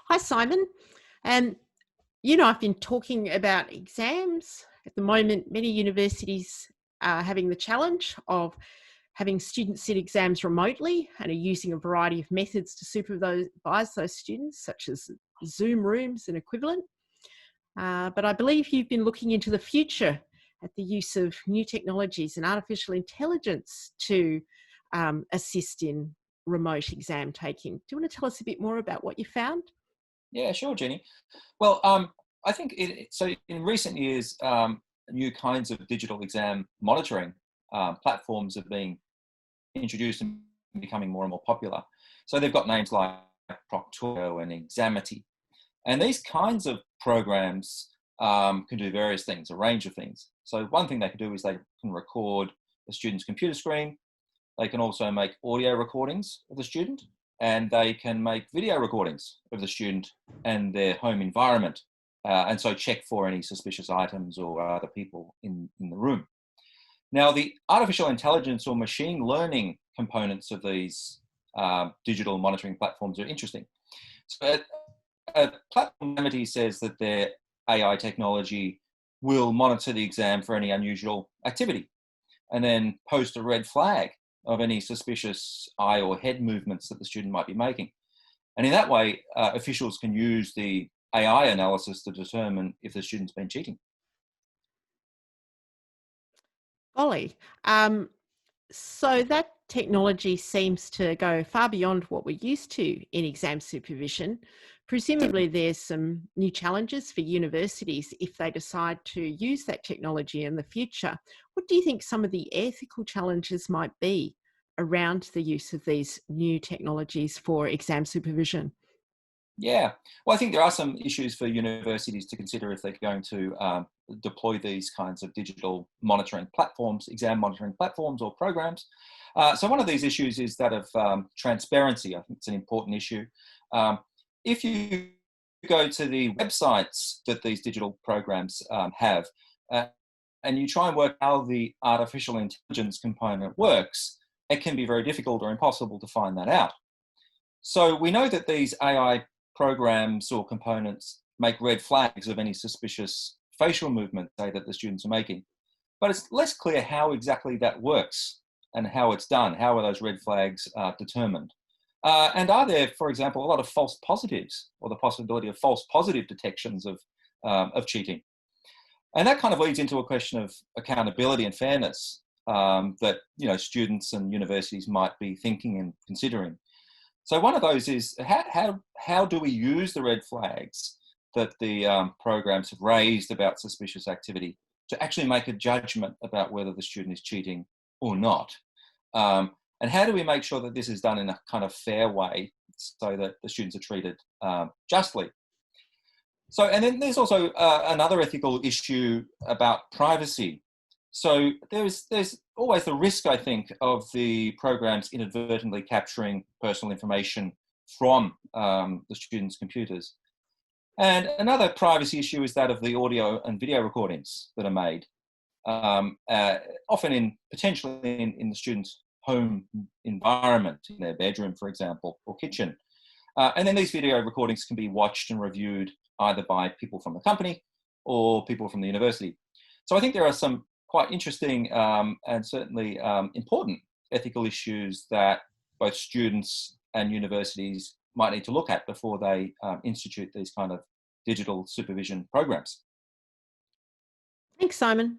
Hi, Simon. And I've been talking about exams. At the moment, many universities are having the challenge of having students sit exams remotely and are using a variety of methods to supervise those students, such as Zoom rooms and equivalent. But I believe you've been looking into the future at the use of new technologies and artificial intelligence to assist in remote exam taking. Do you want to tell us a bit more about what you found? Yeah, sure, Jenny. Well, I think so. In recent years, new kinds of digital exam monitoring platforms are being introduced and becoming more and more popular. So they've got names like Proctorio and Examity, and these kinds of programs can do various things, a range of things. So one thing they can do is they can record the student's computer screen. They can also make audio recordings of the student, and they can make video recordings of the student and their home environment, and so check for any suspicious items or other people in the room. Now, the artificial intelligence or machine learning components of these digital monitoring platforms are interesting. So Platform Amity says that their AI technology will monitor the exam for any unusual activity and then post a red flag of any suspicious eye or head movements that the student might be making. And in that way, officials can use the AI analysis to determine if the student's been cheating. Golly. So that technology seems to go far beyond what we're used to in exam supervision. Presumably, there's some new challenges for universities if they decide to use that technology in the future. What do you think some of the ethical challenges might be around the use of these new technologies for exam supervision? Yeah, well, I think there are some issues for universities to consider if they're going to deploy these kinds of digital monitoring platforms, exam monitoring platforms or programs. So one of these issues is that of transparency. I think it's an important issue. If you go to the websites that these digital programs have, uh, and you try and work how the artificial intelligence component works, it can be very difficult or impossible to find that out. So we know that these AI programs or components make red flags of any suspicious facial movement, say, that the students are making. But it's less clear how exactly that works and how it's done. How are those red flags determined? And are there, for example, a lot of false positives or the possibility of false positive detections of cheating? And that kind of leads into a question of accountability and fairness that students and universities might be thinking and considering. So one of those is how do we use the red flags that the programs have raised about suspicious activity to actually make a judgment about whether the student is cheating or not? And how do we make sure that this is done in a kind of fair way so that the students are treated justly? So, and then there's also another ethical issue about privacy. So there's always the risk, I think, of the programs inadvertently capturing personal information from the students' computers. And another privacy issue is that of the audio and video recordings that are made, often potentially in the student's home environment, in their bedroom, for example, or kitchen. And then these video recordings can be watched and reviewed either by people from the company or people from the university. So I think there are some quite interesting and certainly important ethical issues that both students and universities might need to look at before they institute these kind of digital supervision programs. Thanks, Simon.